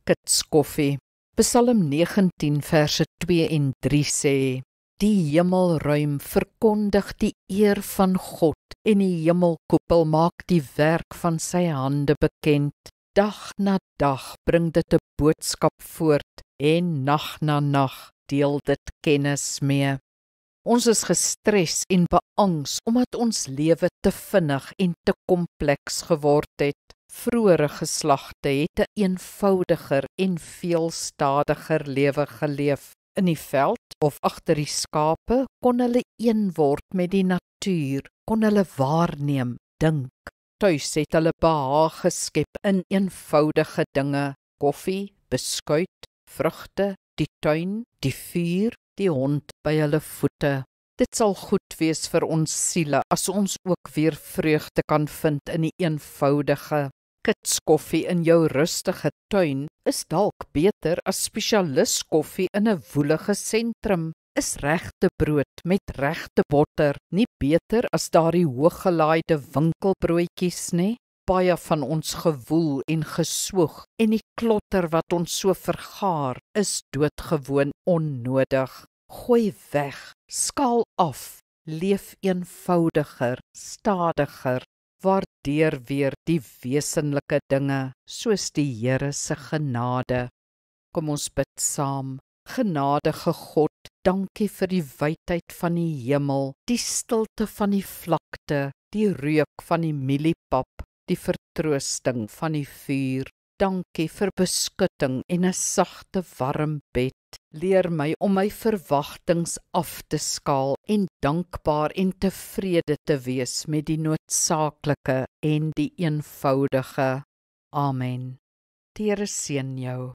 Kitskoffie. Psalm 19 verse 2 en 3 sê, die hemelruim verkondig die eer van God en die hemelkoepel maak die werk van sy hande bekend. Dag na dag bring dit 'n boodskap voort en nag na nag deel dit kennis mee. Ons is gestres en beangs omdat ons lewe te vinnig en te kompleks geword het. Vroeëre geslagte het 'n eenvoudiger en veel stadiger lewe geleef. In die veld of agter die skape kon hulle een word met die natuur, kon hulle waarneem, dink. Tuis het hulle behaag geskep in eenvoudige dinge, koffie, beskuit, vrugte, die tuin, die vuur, die hond by hulle voete. Dit sal goed wees vir ons siele as ons ook weer vreugde kan vind in die eenvoudige. Kitskoffie in jou rustige tuin is dalk beter as spesialiskoffie in 'n woelige sentrum. Is regte brood met regte botter nie beter as daardie hooggelaaide winkelbroodjies nie? Baie van ons gewoel en geswoeg en die klotter wat ons so vergaar is doodgewoon onnodig. Gooi weg, skaal af, leef eenvoudiger, stadiger, waardeer weer die wesenlike dinge, soos die Here se genade. Kom ons bid saam. Genadige God, dankie vir die wydheid van die hemel, die stilte van die vlakte, die reuk van die mieliepap, die vertroosting van die vuur. Dankie vir beskutting en 'n sagte warm bed. Leer my om my verwagtings af te skaal en dankbaar en tevrede te wees met die noodsaaklike en die eenvoudige. Amen. Die Here seën jou.